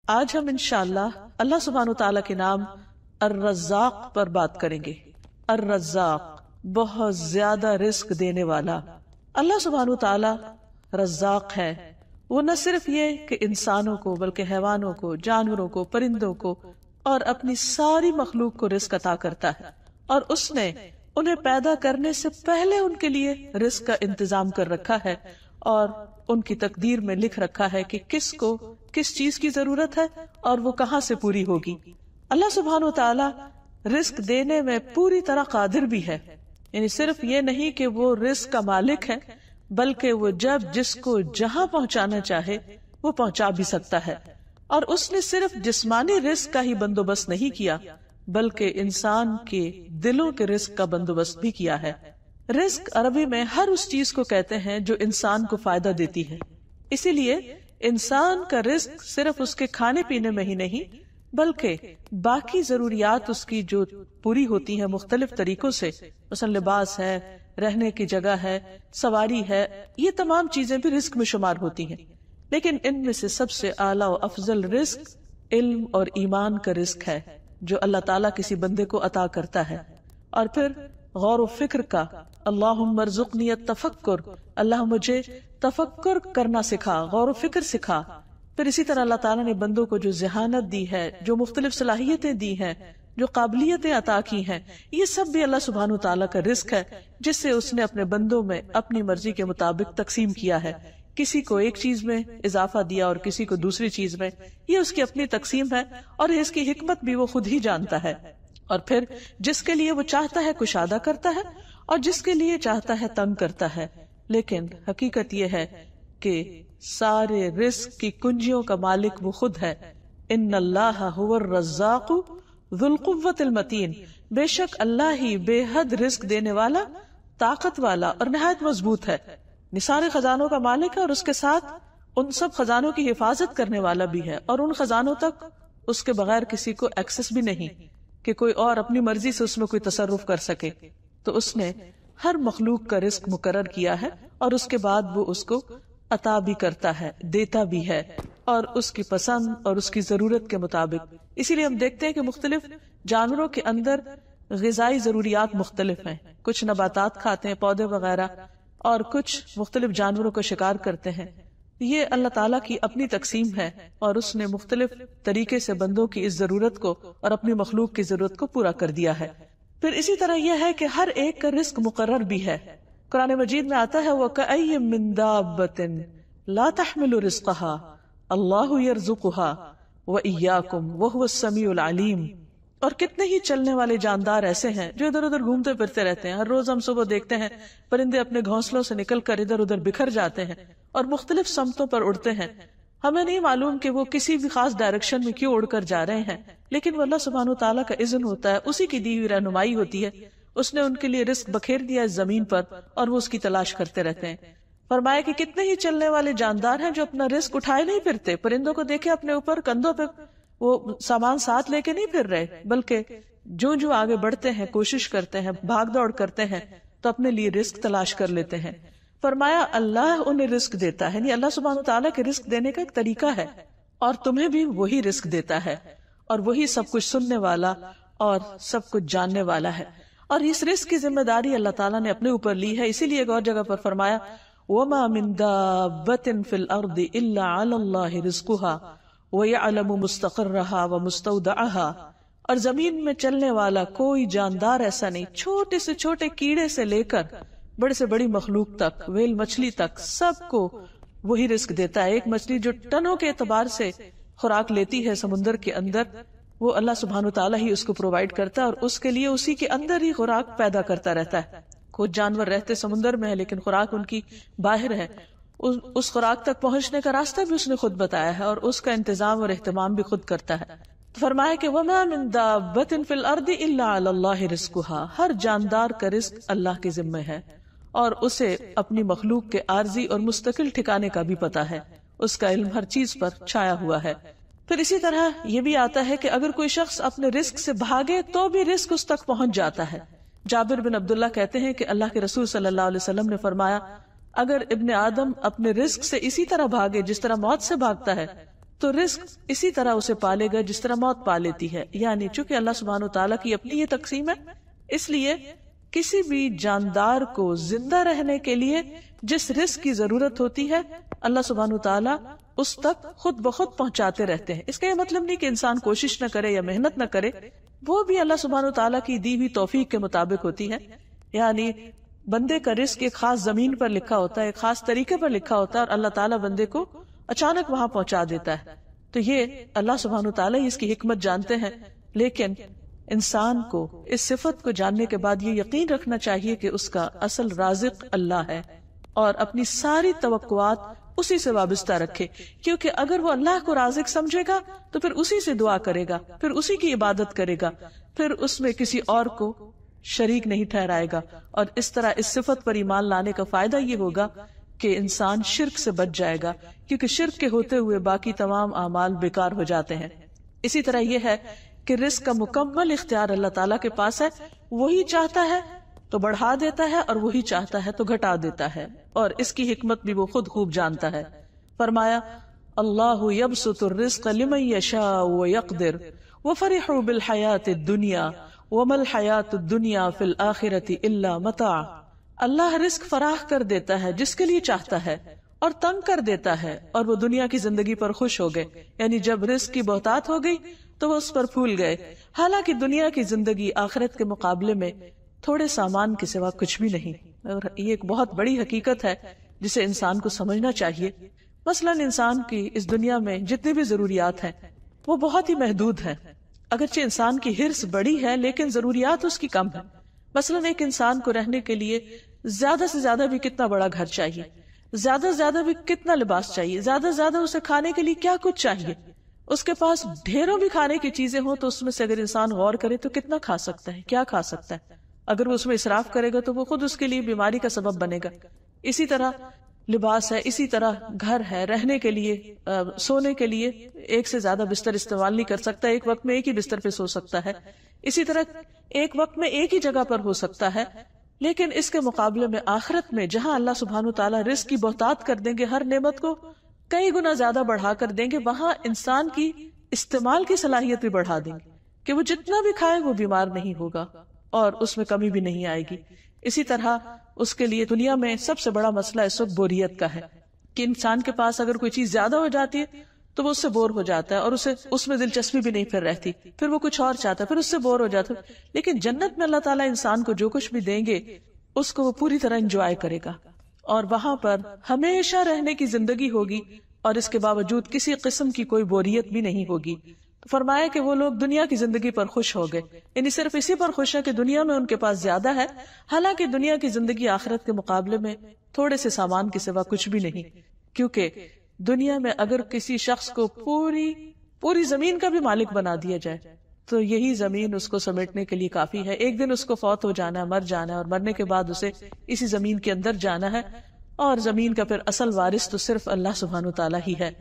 آج ہم انشاءاللہ اللہ سبحانہ وتعالی کے نام الرزاق پر بات کریں گے۔ الرزاق، بہت زیادہ رزق دینے والا۔ اللہ سبحانہ وتعالی رزاق ہے۔ وہ نہ صرف یہ کہ انسانوں کو بلکہ حیوانوں کو، جانوروں کو، پرندوں کو اور اپنی ساری مخلوق کو رزق عطا کرتا ہے، اور اس نے انہیں پیدا کرنے سے پہلے ان کے لیے رزق کا انتظام کر رکھا ہے، اور ان کی تقدیر میں لکھ رکھا ہے کہ کس کو کس چیز کی ضرورت ہے اور وہ کہاں سے پوری ہوگی۔ اللہ سبحانہ وتعالی رزق دینے میں پوری طرح قادر بھی ہے، یعنی صرف یہ نہیں کہ وہ رزق کا مالک ہے، بلکہ وہ جب جس کو جہاں پہنچانا چاہے وہ پہنچا بھی سکتا ہے۔ اور اس نے صرف جسمانی رزق کا ہی بندوبست نہیں کیا، بلکہ انسان کے دلوں کے رزق کا بندوبست بھی کیا ہے۔ رزق عربی میں ہر اس چیز کو کہتے ہیں جو انسان کو فائدہ دیتی ہے، اسی لیے انسان کا رزق صرف اس کے کھانے پینے میں ہی نہیں بلکہ باقی ضروریات اس کی جو پوری ہوتی ہیں مختلف طریقوں سے، مثلا لباس ہے، رہنے کی جگہ ہے، سواری ہے، یہ تمام چیزیں بھی رزق میں شمار ہوتی ہیں۔ لیکن ان میں سے سب سے اعلیٰ و افضل رزق علم اور ایمان کا رزق ہے جو اللہ تعالیٰ کسی بندے کو عطا کرتا ہے۔ اور پھر غور و فکر کا، اللہم ارزقنی التفکر، اللہ مجھے تفکر کرنا سکھا، غور و فکر سکھا۔ پھر اسی طرح اللہ تعالیٰ نے بندوں کو جو ذہانت دی ہے، جو مختلف صلاحیتیں دی ہیں، جو قابلیتیں عطا کی ہیں، یہ سب بھی اللہ سبحانہ وتعالیٰ کا رزق ہے جس سے اس نے اپنے بندوں میں اپنی مرضی کے مطابق تقسیم کیا ہے۔ کسی کو ایک چیز میں اضافہ دیا اور کسی کو دوسری چیز میں، یہ اس کی اپنی تقسیم ہے اور اس کی حکمت بھی وہ خود ہی جانتا ہے۔ اور پھر جس کے لیے وہ چاہتا ہے کشادہ کرتا ہے اور جس کے لیے چاہتا ہے تنگ کرتا ہے۔ لیکن حقیقت یہ ہے کہ سارے رزق کی کنجیوں کا مالک وہ خود ہے۔ ان اللہ هو الرزاق ذو القوة المتین، بے شک اللہ ہی بے حد رزق دینے والا، طاقت والا اور نہایت مضبوط ہے۔ سارے خزانوں کا مالک ہے اور اس کے ساتھ ان سب خزانوں کی حفاظت کرنے والا بھی ہے، اور ان خزانوں تک اس کے بغیر کسی کو ایکسس بھی نہیں کہ کوئی اور اپنی مرضی سے اس میں کوئی تصرف کر سکے۔ تو اس نے ہر مخلوق کا رزق مقرر کیا ہے اور اس کے بعد وہ اس کو عطا بھی کرتا ہے، دیتا بھی ہے، اور اس کی پسند اور اس کی ضرورت کے مطابق۔ اسی لیے ہم دیکھتے ہیں کہ مختلف جانوروں کے اندر غذائی ضروریات مختلف ہیں، کچھ نباتات کھاتے ہیں، پودے وغیرہ، اور کچھ مختلف جانوروں کا شکار کرتے ہیں۔ یہ اللہ تعالیٰ کی اپنی تقسیم ہے اور اس نے مختلف طریقے سے بندوں کی اس ضرورت کو اور اپنی مخلوق کی ضرورت کو پورا کر دیا ہے۔ پھر اسی طرح یہ ہے کہ ہر ایک کا رزق مقرر بھی ہے۔ قرآن مجید میں آتا ہے وَكَأَيٍّ مِّن دَابَّةٍ لَا تَحْمِلُ رِزْقَهَا اللَّهُ يَرْزُقُهَا وَإِيَّاكُمْ وَهُوَ السَّمِيعُ الْعَلِيمُ۔ اور کتنے ہی چلنے والے جاندار ایسے ہیں جو ادھر ادھر گھومتے پھرتے رہتے ہیں۔ ہر روز ہم صبح دیکھتے ہیں پرندے اپنے گھونسلوں سے نکل کر ادھر ادھر بکھر جاتے ہیں اور مختلف سمتوں پر اڑتے ہیں۔ ہمیں نہیں معلوم کہ وہ کسی بھی خاص ڈائریکشن میں کیوں اڑ کر جا رہے ہیں، لیکن وہ اللہ سبحانہ وتعالیٰ کا اذن ہوتا ہے، اسی کی دی ہوئی رہنمائی ہوتی ہے۔ اس نے ان کے لیے رزق بکھیر دیا اس زمین پر اور وہ اس کی تلاش کرتے رہتے ہیں۔ فرمایا کہ کتنے ہی چلنے والے جاندار ہیں جو اپنا رزق اٹھائے نہیں پھرتے۔ پرندوں کو دیکھے اپنے اوپر کندھوں پہ وہ سامان ساتھ لے کے نہیں پھر رہے، بلکہ جو آگے بڑھتے ہیں، کوشش کرتے ہیں، بھاگ دوڑ کرتے ہیں تو اپنے لیے رزق تلاش کر لیتے ہیں۔ فرمایا اللہ انہیں رزق دیتا ہے، یعنی اللہ سبحانہ تعالیٰ کے رزق دینے کا ایک طریقہ ہے، اور تمہیں بھی وہی رزق دیتا ہے، اور وہی سب کچھ سننے والا اور سب کچھ جاننے والا ہے۔ اور اس رزق کی ذمہ داری اللہ تعالیٰ نے اپنے اوپر لی ہے، اسی لیے ایک اور جگہ پر فرمایا وَمَا مِن دَابَّةٍ فِي الْأَرْضِ إِلَّا عَلَى اللَّهِ رِزْقُهَا وَيَعْلَمُ مُسْتَقَرَّهَا وَمُسْتَوْدَعَهَا۔ اور زمین میں چلنے والا کوئی جاندار ایسا نہیں، چھوٹے سے چھوٹے کیڑے سے لے کر بڑے سے بڑی مخلوق تک، ویل مچھلی تک، سب کو وہی رزق دیتا ہے۔ ایک مچھلی جو ٹنوں کے اعتبار سے خوراک لیتی ہے سمندر کے اندر، وہ اللہ سبحانہ تعالیٰ ہی اس کو پرووائڈ کرتا ہے اور اس کے لیے اسی کے اندر ہی خوراک پیدا کرتا رہتا ہے۔ کچھ جانور رہتے سمندر میں ہے لیکن خوراک ان کی باہر ہے، اس خوراک تک پہنچنے کا راستہ بھی اس نے خود بتایا ہے اور اس کا انتظام اور اہتمام بھی خود کرتا ہے۔ فرمایا کہ وَمَا مِن دَابَّةٍ فِي الْأَرْضِ إِلَّا عَلَى اللَّهِ رِزْقُهَا، ہر جاندار کا رزق اللہ کے ذمہ ہے اور اسے اپنی مخلوق کے عارضی اور مستقل ٹھکانے کا بھی پتا ہے، اس کا علم ہر چیز پر چھایا ہوا ہے۔ پھر اسی طرح یہ بھی آتا ہے کہ اگر کوئی شخص اپنے رزق سے بھاگے تو بھی رزق اس تک پہنچ جاتا ہے۔ جابر بن عبداللہ کہتے ہیں کہ اللہ کے رسول صلی اللہ علیہ وسلم نے فرمایا اگر ابن آدم اپنے رزق سے اسی طرح بھاگے جس طرح موت سے بھاگتا ہے تو رزق اسی طرح اسے پالے گا جس طرح موت پا لیتی ہے. یعنی چونکہ اللہ سبحانہ تعالیٰ کی اپنی یہ تقسیم ہے، اس لیے کسی بھی جاندار کو زندہ رہنے کے لیے جس رزق کی ضرورت ہوتی ہے اللہ سبحانہ تعالیٰ اس تک خود بخود پہنچاتے رہتے ہیں. اس کا یہ مطلب نہیں کہ انسان کوشش نہ کرے یا محنت نہ کرے، وہ بھی اللہ سبحانہ تعالیٰ کی دی ہوئی توفیق کے مطابق ہوتی ہے. یعنی بندے کا رزق ایک خاص زمین پر لکھا ہوتا ہے، ایک خاص طریقے پر لکھا ہوتا ہے، اور اللہ تعالیٰ بندے کو اچانک وہاں پہنچا دیتا ہے. تو یہ اللہ سبحانہ تعالیٰ اس کی حکمت جانتے ہیں. لیکن انسان کو اس صفت کو جاننے کے بعد یہ یقین رکھنا چاہیے کہ اس کا اصل رازق اللہ ہے، اور اپنی ساری توقعات اسی سے وابستہ رکھے. کیونکہ اگر وہ اللہ کو رازق سمجھے گا تو پھر اسی سے دعا کرے گا، پھر اسی کی عبادت کرے گا، پھر اس میں کسی اور کو شریک نہیں ٹھہرائے گا. اور اس طرح اس صفت پر ایمان لانے کا فائدہ یہ ہوگا کہ انسان شرک سے بچ جائے گا، کیونکہ شرک کے ہوتے ہوئے باقی تمام اعمال بیکار ہو جاتے ہیں. اسی طرح یہ ہے کہ رزق کا مکمل اختیار اللہ تعالیٰ کے پاس ہے. وہی چاہتا ہے تو بڑھا دیتا ہے، اور وہی چاہتا ہے تو گھٹا دیتا ہے، اور اس کی حکمت بھی وہ خود خوب جانتا ہے. فرمایا اللہ یبسط الرزق لمن یشاء ویقدر وفرحوا بالحیات الدنیا وما الحیات الدنیا فی الآخرۃ الا متاع. اللہ رزق فراخ کر دیتا ہے جس کے لیے چاہتا ہے، اور تنگ کر دیتا ہے، اور وہ دنیا کی زندگی پر خوش ہو گئے. یعنی جب رزق کی بہتات ہو گئی تو وہ اس پر پھول گئے. حالانکہ دنیا کی زندگی آخرت کے مقابلے میں تھوڑے سامان کے سوا کچھ بھی نہیں. اور یہ ایک بہت بڑی حقیقت ہے جسے انسان کو سمجھنا چاہیے. مثلا انسان کی اس دنیا میں جتنی بھی ضروریات ہیں وہ بہت ہی محدود ہیں. اگرچہ انسان کی ہرس بڑی ہے لیکن ضروریات اس کی کم ہے. مثلا ایک انسان کو رہنے کے لیے زیادہ سے زیادہ بھی کتنا بڑا گھر چاہیے، زیادہ سے زیادہ بھی کتنا لباس چاہیے، زیادہ سے زیادہ اسے کھانے کے لیے کیا کچھ چاہیے. اس کے پاس ڈھیروں بھی کھانے کی چیزیں ہوں تو اس میں سے اگر انسان غور کرے تو کتنا کھا سکتا ہے، کیا کھا سکتا ہے. اگر وہ اس میں اسراف کرے گا تو وہ خود اس کے لیے بیماری کا سبب بنے گا. اسی طرح لباس ہے، اسی طرح گھر ہے، رہنے کے لیے، سونے کے لیے ایک سے زیادہ بستر استعمال نہیں کر سکتا، ایک وقت میں ایک ہی بستر پہ سو سکتا ہے. اسی طرح ایک وقت میں ایک ہی جگہ پر ہو سکتا ہے. لیکن اس کے مقابلے میں آخرت میں جہاں اللہ سبحانہ تعالیٰ رزق کی بہتات کر دیں گے، ہر نعمت کو کئی گنا زیادہ بڑھا کر دیں گے، وہاں انسان کی استعمال کی صلاحیت بھی بڑھا دیں گے کہ وہ جتنا بھی کھائے وہ بیمار نہیں ہوگا اور اس میں کمی بھی نہیں آئے گی. اسی طرح اس کے لیے دنیا میں سب سے بڑا مسئلہ اس وقت بوریت کا ہے کہ انسان کے پاس اگر کوئی چیز زیادہ ہو جاتی ہے تو وہ اس سے بور ہو جاتا ہے، اور اسے اس میں دلچسپی بھی نہیں پھر رہتی، پھر وہ کچھ اور چاہتا ہے، پھر اس سے بور ہو جاتا ہے. لیکن جنت میں اللہ تعالیٰ انسان کو جو کچھ بھی دیں گے اس کو وہ پوری طرح انجوائے کرے گا، اور وہاں پر ہمیشہ رہنے کی زندگی ہوگی، اور اس کے باوجود کسی قسم کی کوئی بوریت بھی نہیں ہوگی. تو فرمایا کہ وہ لوگ دنیا کی زندگی پر خوش ہو گئے، یعنی صرف اسی پر خوش ہے کہ دنیا میں ان کے پاس زیادہ ہے، حالانکہ دنیا کی زندگی آخرت کے مقابلے میں تھوڑے سے سامان کے سوا کچھ بھی نہیں. کیونکہ دنیا میں اگر کسی شخص کو پوری زمین کا بھی مالک بنا دیا جائے تو یہی زمین اس کو سمیٹنے کے لیے کافی ہے. ایک دن اس کو فوت ہو جانا ہے، مر جانا ہے، اور مرنے کے بعد اسے اسی زمین کے اندر جانا ہے، اور زمین کا پھر اصل وارث تو صرف اللہ سبحانہ تعالیٰ ہی ہے.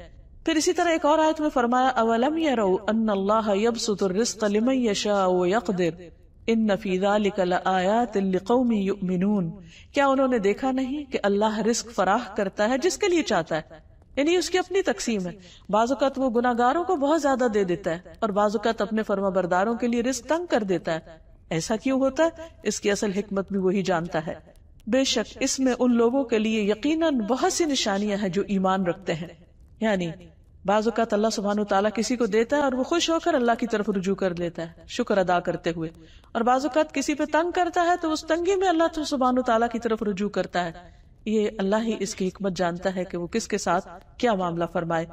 پھر اسی طرح ایک اور آیت میں فرمایا اولم يروا ان اللہ یبسط الرزق لمن یشاء ویقدر ان فی ذلک لآیات لقوم یؤمنون. کیا انہوں نے دیکھا نہیں کہ اللہ رزق فراخ کرتا ہے جس کے لیے چاہتا ہے، یعنی اس کی اپنی تقسیم ہے. بعض اوقات وہ گناہگاروں کو بہت زیادہ دے دیتا ہے اور بعض اوقات اپنے فرما برداروں کے لیے رزق تنگ کر دیتا ہے. ایسا کیوں ہوتا ہے؟ اس کی اصل حکمت بھی وہی جانتا ہے. بے شک اس میں ان لوگوں کے لیے یقیناً بہت سی نشانیاں ہیں جو ایمان رکھتے ہیں. یعنی بعض اوقات اللہ سبحانہ تعالیٰ کسی کو دیتا ہے اور وہ خوش ہو کر اللہ کی طرف رجوع کر لیتا ہے شکر ادا کرتے ہوئے، اور بعض اوقات کسی پہ تنگ کرتا ہے تو اس تنگی میں اللہ سبحانہ تعالیٰ کی طرف رجوع کرتا ہے. یہ اللہ ہی اس کی حکمت جانتا ہے کہ وہ کس کے ساتھ کیا معاملہ فرمائے.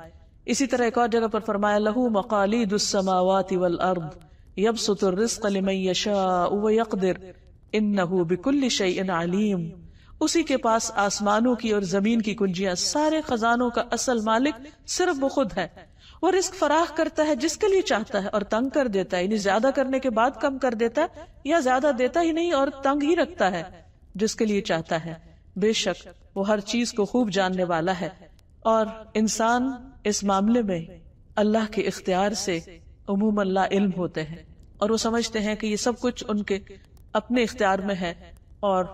اسی طرح ایک اور جگہ پر فرمایا لہو مقالید السماوات والارض یبسط الرزق لمن یشاء ویقدر انہ بکل شیء علیم. اسی کے پاس آسمانوں کی اور زمین کی کنجیاں، سارے خزانوں کا اصل مالک صرف وہ خود ہے. وہ رزق فراخ کرتا ہے جس کے لیے چاہتا ہے اور تنگ کر دیتا ہے، یعنی زیادہ کرنے کے بعد کم کر دیتا ہے، یا زیادہ دیتا ہی نہیں اور تنگ ہی رکھتا ہے جس کے لیے چاہتا ہے. بے شک وہ ہر چیز کو خوب جاننے والا ہے. اور انسان اس معاملے میں اللہ کے اختیار سے عموماً لا علم ہوتے ہیں اور وہ سمجھتے ہیں کہ یہ سب کچھ ان کے اپنے اختیار میں ہے اور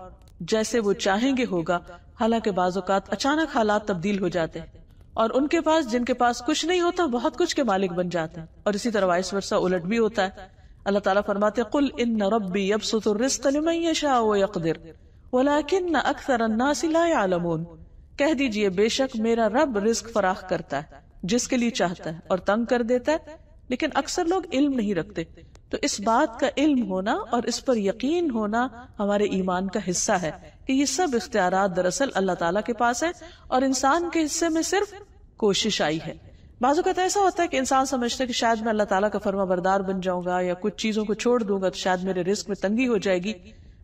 جیسے وہ چاہیں گے ہوگا. حالانکہ بعض اوقات اچانک حالات تبدیل ہو جاتے ہیں اور ان کے پاس جن کے پاس کچھ نہیں ہوتا بہت کچھ کے مالک بن جاتے ہیں، اور اسی طرح وائس ورسا الٹ بھی ہوتا ہے۔ اللہ تعالیٰ فرماتے قل ان ربی یبسط الرزق لمن یشاء ویقدر ولکن اکثر الناس لا یعلمون، کہہ دیجئے بے شک میرا رب رزق فراخ کرتا ہے جس کے لیے چاہتا ہے اور تنگ کر دیتا ہے، لیکن اکثر لوگ علم نہیں رکھتے۔ تو اس بات کا علم ہونا اور اس پر یقین ہونا ہمارے ایمان کا حصہ ہے کہ یہ سب اختیارات دراصل اللہ تعالیٰ کے پاس ہے اور انسان کے حصے میں صرف کوشش آئی ہے۔ بعض اوقات ایسا ہوتا ہے کہ انسان سمجھتا ہے کہ شاید میں اللہ تعالیٰ کا فرما بردار بن جاؤں گا یا کچھ چیزوں کو چھوڑ دوں گا تو شاید میرے رزق میں تنگی ہو جائے گی۔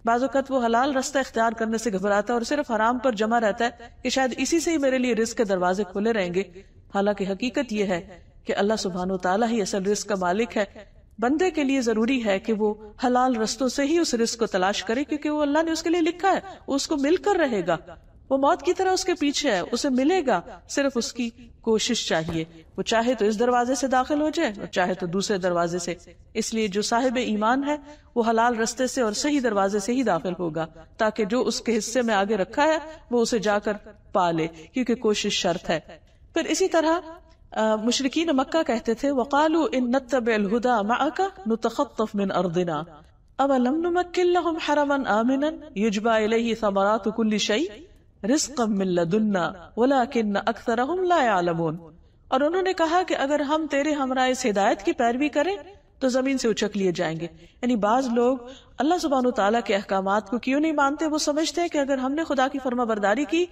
بعض اوقات وہ حلال رستہ اختیار کرنے سے گھبراتا ہے اور صرف حرام پر جمع رہتا ہے کہ شاید اسی سے ہی میرے لیے رزق کے دروازے کھلے رہیں گے، حالانکہ حقیقت یہ ہے کہ اللہ سبحانہ وتعالیٰ ہی اصل رزق کا مالک ہے۔ بندے کے لیے ضروری ہے کہ وہ حلال رستوں سے ہی اس رزق کو تلاش کرے، کیونکہ وہ اللہ نے اس کے لیے لکھا ہے، وہ اس کو مل کر رہے گا، وہ موت کی طرح اس کے پیچھے ہے، اسے ملے گا، صرف اس کی کوشش چاہیے۔ وہ چاہے تو اس دروازے سے داخل ہو جائے اور چاہے تو دوسرے دروازے سے۔ اس لیے جو صاحب ایمان ہے وہ حلال رستے سے اور صحیح دروازے سے ہی داخل ہوگا، تاکہ جو اس کے حصے میں آگے رکھا ہے وہ اسے جا کر پا لے، کیونکہ کوشش شرط ہے۔ پھر اسی طرح مشرکین مکہ کہتے تھے وَقَالُوا إِن نَتَّبِعِ الْهُدَى مَعَكَ نُتَخَطَّفْ مِنْ أَرْضِنَا أَوَلَمْ نُمَكِّنْ لَهُمْ حَرَمًا آمِنًا يُجْبَى إِلَيْهِ ثَمَرَاتُ كُلِّ شَيْءٍ رِزْقًا مِنْ لَدُنَّا وَلَكِنَّ أَكْثَرَهُمْ لَا يَعْلَمُونَ، اور انہوں نے کہا کہ اگر ہم تیرے ہمراہ اس ہدایت کی پیروی کریں تو زمین سے اچک لیے جائیں گے۔ یعنی بعض لوگ اللہ سبحانہ وتعالیٰ کے احکامات کو کیوں نہیں مانتے؟ وہ سمجھتے ہیں کہ اگر ہم نے خدا کی فرما برداری کی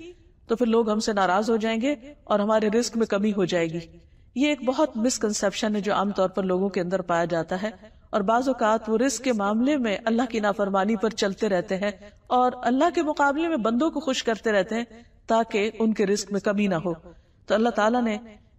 تو پھر لوگ ہم سے ناراض ہو جائیں گے اور ہمارے رزق میں کمی ہو جائے گی۔ یہ ایک بہت مسکنسیپشن ہے جو عام طور پر لوگوں کے اندر پایا جاتا ہے، اور بعض اوقات وہ رزق کے معاملے میں اللہ کی نافرمانی پر چلتے رہتے ہیں اور اللہ کے مقابلے میں بندوں کو خوش کرتے رہتے ہیں تاکہ ان کے رزق میں کمی نہ ہو۔ تو اللہ تعالیٰ نے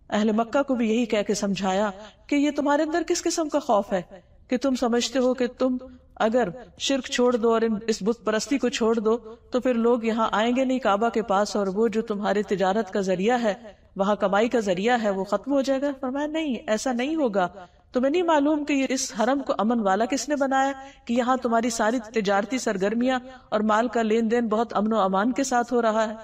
اہل مکہ کو بھی یہی کہہ کے سمجھایا کہ یہ تمہارے اندر کس قسم کا خوف ہے کہ تم سمجھتے ہو کہ تم اگر شرک چھوڑ دو اور اس بت پرستی کو چھوڑ دو تو پھر لوگ یہاں آئیں گے نہیں کعبہ کے پاس، اور وہ جو تمہارے تجارت کا ذریعہ ہے، وہاں کمائی کا ذریعہ ہے، وہ ختم ہو جائے گا۔ فرمایا نہیں، ایسا نہیں ہوگا۔ تمہیں نہیں معلوم کہ یہ اس حرم کو امن والا کس نے بنایا، کہ یہاں تمہاری ساری تجارتی سرگرمیاں اور مال کا لین دین بہت امن و امان کے ساتھ ہو رہا ہے،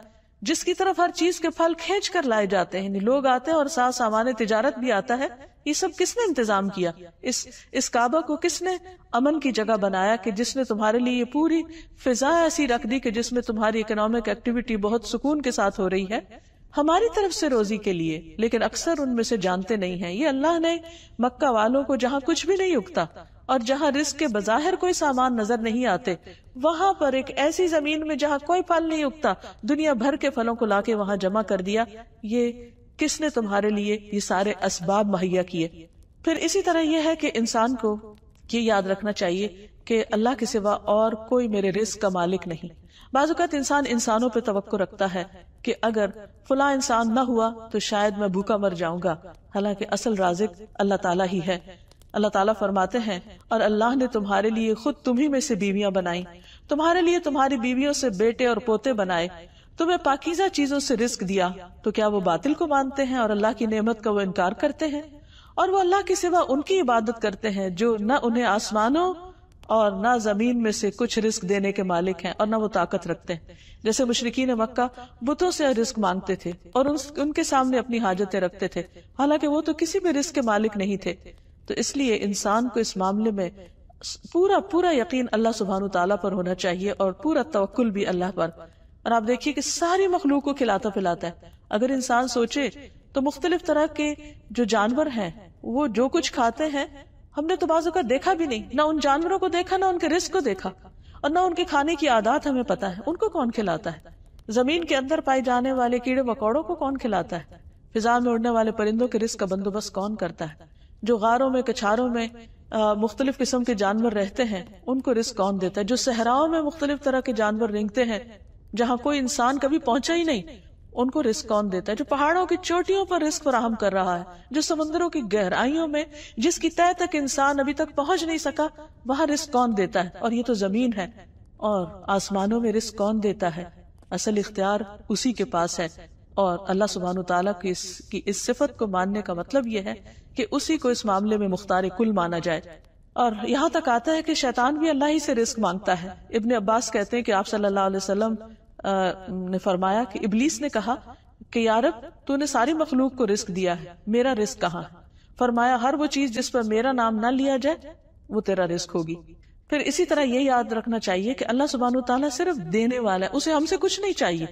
جس کی طرف ہر چیز کے پھل کھینچ کر لائے جاتے ہیں، لوگ آتے ہیں اور ساتھ سامان تجارت بھی آتا ہے۔ یہ سب کس نے انتظام کیا؟ اس کعبہ کو کس نے امن کی جگہ بنایا کہ جس نے تمہارے لیے یہ پوری فضا ایسی رکھ دی کہ جس میں تمہاری اکنامک ایکٹیویٹی بہت سکون کے ساتھ ہو رہی ہے ہماری طرف سے روزی کے لیے، لیکن اکثر ان میں سے جانتے نہیں ہیں۔ یہ اللہ نے مکہ والوں کو جہاں کچھ بھی نہیں اگتا اور جہاں رزق کے بظاہر کوئی سامان نظر نہیں آتے، وہاں پر ایک ایسی زمین میں جہاں کوئی پھل نہیں اگتا دنیا بھر کے پھلوں کو لا کے وہاں جمع کر دیا۔ یہ کس نے تمہارے لیے یہ سارے اسباب مہیا کیے؟ پھر اسی طرح یہ ہے کہ انسان کو یہ یاد رکھنا چاہیے کہ اللہ کے سوا اور کوئی میرے رزق کا مالک نہیں۔ بعض اوقات انسان انسانوں پہ توقع رکھتا ہے کہ اگر فلاں انسان نہ ہوا تو شاید میں بھوکا مر جاؤں گا، حالانکہ اصل رازق اللہ تعالیٰ ہی ہے۔ اللہ تعالیٰ فرماتے ہیں اور اللہ نے تمہارے لیے خود تمہیں میں سے بیویاں بنائیں، تمہارے لیے تمہاری بیویوں سے بیٹے اور پوتے بنائے، تمہیں پاکیزہ چیزوں سے رزق دیا، تو کیا وہ باطل کو مانتے ہیں اور اللہ کی نعمت کا وہ انکار کرتے ہیں؟ اور وہ اللہ کے سوا ان کی عبادت کرتے ہیں جو نہ انہیں آسمانوں اور نہ زمین میں سے کچھ رزق دینے کے مالک ہیں اور نہ وہ طاقت رکھتے ہیں۔ جیسے مشرکین مکہ بتوں سے رزق مانگتے تھے اور ان کے سامنے اپنی حاجتیں رکھتے تھے، حالانکہ وہ تو کسی بھی رزق کے مالک نہیں تھے۔ تو اس لیے انسان کو اس معاملے میں پورا یقین اللہ سبحانہ تعالیٰ پر ہونا چاہیے اور پورا توکل بھی اللہ پر۔ اور آپ دیکھیے کہ ساری مخلوق کو کھلاتا پلاتا ہے۔ اگر انسان سوچے تو مختلف طرح کے جو جانور ہیں وہ جو کچھ کھاتے ہیں ہم نے تو بعض اوقات دیکھا بھی نہیں، نہ ان جانوروں کو دیکھا، نہ ان کے رزق کو دیکھا، اور نہ ان کے کھانے کی عادات ہمیں پتا ہے۔ ان کو کون کھلاتا ہے؟ زمین کے اندر پائے جانے والے کیڑے مکوڑوں کو کون کھلاتا ہے؟ فضا میں اڑنے والے پرندوں کے رزق کا بندوبست کون کرتا ہے؟ جو غاروں میں کچھاروں میں مختلف قسم کے جانور رہتے ہیں ان کو رزق کون دیتا ہے؟ جو صحراؤں میں مختلف طرح کے جانور رینگتے ہیں جہاں کوئی انسان کبھی پہنچا ہی نہیں، ان کو رزق کون دیتا ہے؟ جو پہاڑوں کی چوٹیوں پر رزق فراہم کر رہا ہے، جو سمندروں کی گہرائیوں میں جس کی تہہ تک انسان ابھی تک پہنچ نہیں سکا وہاں رزق کون دیتا ہے؟ اور یہ تو زمین ہے۔ اور آسمانوں میں رزق کون دیتا ہے؟ اصل اختیار اسی کے پاس ہے۔ اور اللہ سبحانہ تعالیٰ کی اس صفت کو ماننے کا مطلب یہ ہے کہ اسی کو اس معاملے میں مختار کل مانا جائے۔ اور یہاں تک آتا ہے کہ شیطان بھی اللہ ہی سے رزق مانگتا ہے۔ ابن عباس کہتے ہیں کہ آپ صلی اللہ علیہ وسلم نے فرمایا کہ ابلیس نے کہا کہ یا رب تو نے ساری مخلوق کو رزق دیا ہے، میرا رزق کہاں ہے؟ فرمایا ہر وہ چیز جس پر میرا نام نہ لیا جائے وہ تیرا رزق ہوگی۔ پھر اسی طرح یہ یاد رکھنا چاہیے کہ اللہ سبحانہ وتعالیٰ صرف دینے والا ہے، اسے ہم سے کچھ نہیں چاہیے۔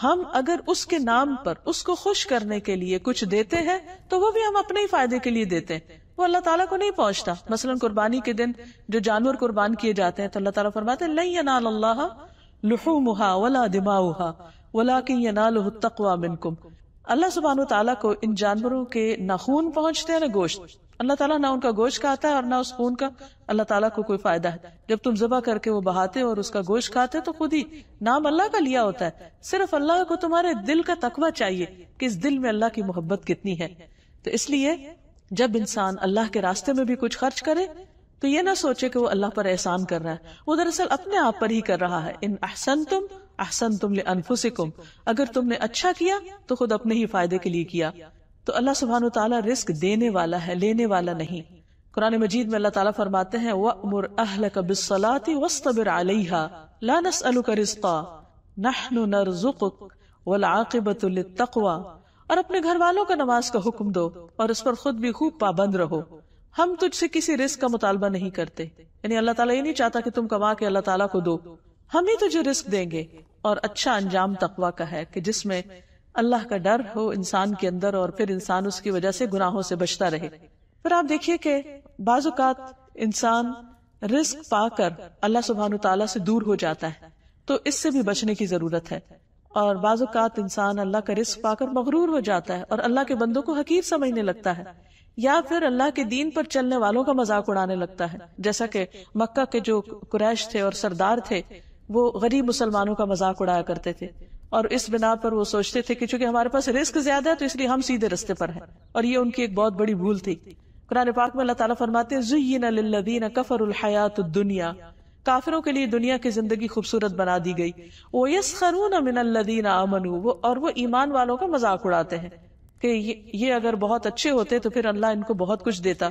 ہم اگر اس کے نام پر اس کو خوش کرنے کے لیے کچھ دیتے ہیں تو وہ بھی ہم اپنے ہی فائدے کے لیے دیتے ہیں، وہ اللہ تعالیٰ کو نہیں پہنچتا۔ مثلا قربانی کے دن جو جانور قربان کیے جاتے ہیں تو اللہ تعالیٰ فرماتے ہیں لن ینال اللہ لحومها ولا دماؤها ولکن ینالہ التقوی منکم۔ اللہ سبحانہ وتعالیٰ کو ان جانوروں کے نہ خون پہنچتے ہیں نہ گوشت، اللہ تعالیٰ نہ ان کا گوشت کھاتا ہے اور نہ اس خون کا اللہ تعالیٰ کو کوئی فائدہ ہے۔ جب تم ذبح کر کے وہ بہاتے اور اس کا گوشت کھاتے تو خود ہی نام اللہ کا لیا ہوتا ہے، صرف اللہ کو تمہارے دل کا تقوی چاہیے کہ اس دل میں اللہ کی محبت کتنی ہے۔ تو اس لیے جب انسان اللہ کے راستے میں بھی کچھ خرچ کرے تو یہ نہ سوچے کہ وہ اللہ پر احسان کر رہا ہے، وہ دراصل اپنے آپ پر ہی کر رہا ہے۔ ان احسنتم احسنتم لانفسکم، اگر تم نے اچھا کیا تو خود اپنے ہی فائدے کے لیے کیا۔ تو اللہ سبحانہ وتعالیٰ رزق دینے والا ہے، لینے والا نہیں۔ قرآن مجید میں اللہ تعالیٰ فرماتے ہیں وَأْمُرْ أَهْلَكَ بِالصَّلَاةِ وَاصْطَبِرْ عَلَيْهَا لَا نَسْأَلُكَ رِزْقًا نَحْنُ نَرْزُقُكَ وَالْعَاقِبَةُ لِلتَّقْوَى، اور اپنے گھر والوں کا نماز کا حکم دو اور اس پر خود بھی خوب پابند رہو، ہم تجھ سے کسی رزق کا مطالبہ نہیں کرتے۔ یعنی اللہ تعالیٰ یہ نہیں چاہتا کہ تم کما کے اللہ تعالیٰ کو دو، ہم ہی تجھے رزق دیں گے۔ اور اچھا انجام تقویٰ کا ہے کہ جس میں اللہ کا ڈر ہو انسان کے اندر، اور پھر انسان اس کی وجہ سے گناہوں سے بچتا رہے۔ پھر آپ دیکھیے کہ بعض اوقات انسان رزق پا کر اللہ سبحانہ تعالیٰ سے دور ہو جاتا ہے، تو اس سے بھی بچنے کی ضرورت ہے۔ اور بعض اوقات انسان اللہ کا رزق پا کر مغرور ہو جاتا ہے اور اللہ کے بندوں کو حقیر سمجھنے لگتا ہے، یا پھر اللہ کے دین پر چلنے والوں کا مذاق اڑانے لگتا ہے، جیسا کہ مکہ کے جو قریش تھے اور سردار تھے وہ غریب مسلمانوں کا مذاق اڑایا کرتے تھے، اور اس بنا پر وہ سوچتے تھے کہ چونکہ ہمارے پاس رزق زیادہ ہے تو اس لیے ہم سیدھے رستے پر ہیں، اور یہ ان کی ایک بہت بڑی بھول تھی۔ قرآن پاک میں اللہ تعالیٰ فرماتے ہیں زُيِّنَ لِلَّذِينَ كَفَرُوا الْحَيَاةُ الدُّنْيَا، کافروں کے لیے دنیا کی زندگی خوبصورت بنا دی گئی۔ وَيَسْخَرُونَ مِنَ الَّذِينَ آمَنُوا، اور وہ ایمان والوں کا مذاق اڑاتے ہیں کہ یہ اگر بہت اچھے ہوتے تو پھر اللہ ان کو بہت کچھ دیتا۔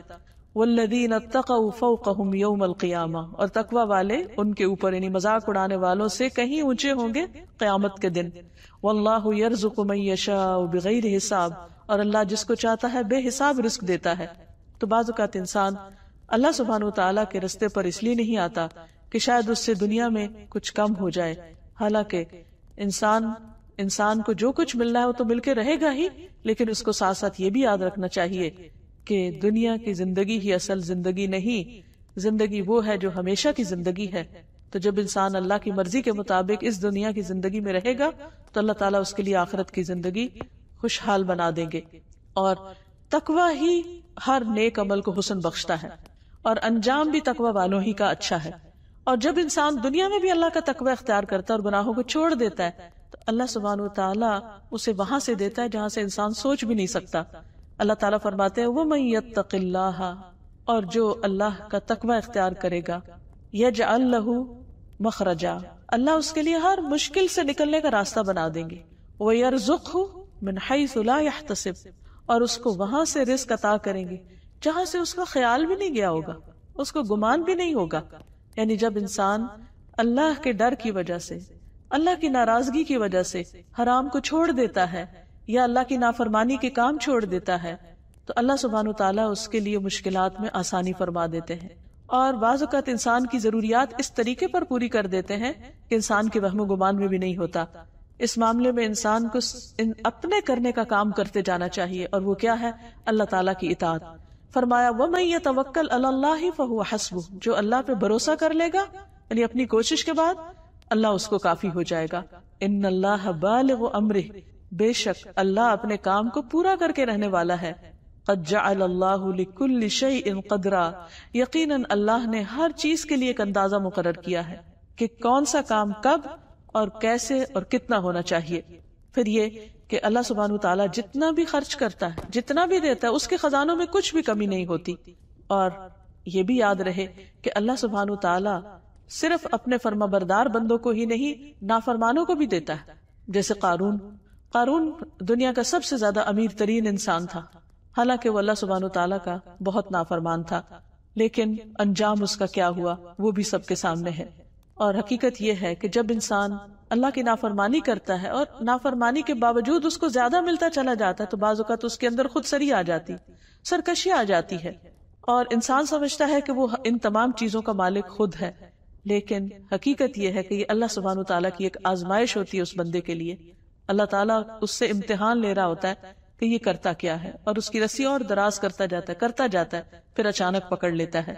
وَالَّذِينَ اتَّقَوْا فَوْقَهُمْ يَوْمَ الْقِيَامَةِ، اور تقوی والے ان کے اوپر یعنی مذاق اڑانے والوں سے کہیں اونچے ہوں گے قیامت کے دن۔ وَاللَّهُ يَرْزُقُ مَن يَشَاءُ بِغَيْرِ حساب، اور اللہ جس کو چاہتا ہے بے حساب رزق دیتا ہے۔ تو بعض اوقات انسان اللہ سبحانہ وتعالیٰ کے رستے پر اس لیے نہیں آتا کہ شاید اس سے دنیا میں کچھ کم ہو جائے، حالانکہ انسان کو جو کچھ ملنا ہے وہ تو مل کے رہے گا ہی، لیکن اس کو ساتھ ساتھ یہ بھی یاد رکھنا چاہیے کہ دنیا کی زندگی ہی اصل زندگی نہیں، زندگی وہ ہے جو ہمیشہ کی زندگی ہے۔ تو جب انسان اللہ کی مرضی کے مطابق اس دنیا کی زندگی میں رہے گا تو اللہ تعالیٰ اس کے لیے آخرت کی زندگی خوشحال بنا دیں گے۔ اور تقوی ہی ہر نیک عمل کو حسن بخشتا ہے، اور انجام بھی تقوی والوں ہی کا اچھا ہے۔ اور جب انسان دنیا میں بھی اللہ کا تقوی اختیار کرتا ہے اور گناہوں کو چھوڑ دیتا ہے تو اللہ سبحانہ وتعالیٰ اسے وہاں سے دیتا ہے جہاں سے انسان سوچ بھی نہیں سکتا۔ اللہ تعالیٰ فرماتے ہیں وَمَن يَتَّقِ اللَّهَ، اور جو اللہ کا تقوی اختیار کرے گا يَجْعَل لَهُ مَخْرَجًا، اللہ اس کے لیے ہر مشکل سے نکلنے کا راستہ بنا دیں گے۔ وَيَرْزُقْهُ مِنْ حَيْثُ لَا يَحْتَسِبُ، اور اس کو وہاں سے رزق عطا کریں گے جہاں سے اس کا خیال بھی نہیں گیا ہوگا، اس کو گمان بھی نہیں ہوگا۔ یعنی جب انسان اللہ کے ڈر کی وجہ سے، اللہ کی ناراضگی کی وجہ سے حرام کو چھوڑ دیتا ہے یا اللہ کی نافرمانی کے کام چھوڑ دیتا ہے تو اللہ سبحانہ وتعالیٰ اس کے لیے مشکلات میں آسانی فرما دیتے ہیں، اور بعض اوقات انسان کی ضروریات اس طریقے پر پوری کر دیتے ہیں کہ انسان کے وہم و گمان میں بھی نہیں ہوتا۔ اس معاملے میں انسان کو اپنے کرنے کا کام کرتے جانا چاہیے، اور وہ کیا ہے؟ اللہ تعالیٰ کی اطاعت۔ فرمایا وَمَن يَتَوَكَّلْ عَلَى اللَّهِ فَهُوَ حَسْبُهُ، جو اللہ پہ بھروسہ کر لے گا یعنی اپنی کوشش کے بعد اللہ اس کو کافی ہو جائے گا۔ ان اللہ بالغ امرہ، بے شک اللہ اپنے کام کو پورا کر کے رہنے والا ہے۔ قد جعل اللہ لکل شیء قدرا، یقیناً اللہ نے ہر چیز کے لیے ایک اندازہ مقرر کیا ہے کہ کون سا کام کب اور کیسے اور کتنا ہونا چاہیے۔ پھر یہ کہ اللہ سبحانہ وتعالیٰ جتنا بھی خرچ کرتا ہے، جتنا بھی دیتا ہے، اس کے خزانوں میں کچھ بھی کمی نہیں ہوتی۔ اور یہ بھی یاد رہے کہ اللہ سبحانہ وتعالیٰ صرف اپنے فرما بردار بندوں کو ہی نہیں، نافرمانوں کو بھی دیتا ہے۔ جیسے قارون دنیا کا سب سے زیادہ امیر ترین انسان تھا، حالانکہ وہ اللہ سبحانہ وتعالیٰ کا بہت نافرمان تھا، لیکن انجام اس کا کیا ہوا وہ بھی سب کے سامنے ہے۔ اور حقیقت یہ ہے کہ جب انسان اللہ کی نافرمانی کرتا ہے اور نافرمانی کے باوجود اس کو زیادہ ملتا چلا جاتا ہے تو بعض اوقات اس کے اندر خود سری آ جاتی، سرکشی آ جاتی ہے، اور انسان سمجھتا ہے کہ وہ ان تمام چیزوں کا مالک خود ہے. لیکن حقیقت یہ ہے کہ یہ اللہ سبحانہ وتعالیٰ کی ایک آزمائش ہوتی ہے اس بندے کے لیے. اللہ تعالیٰ اس سے امتحان لے رہا ہوتا ہے کہ یہ کرتا کیا ہے، اور اس کی رسی اور دراز کرتا جاتا ہے پھر اچانک پکڑ لیتا ہے.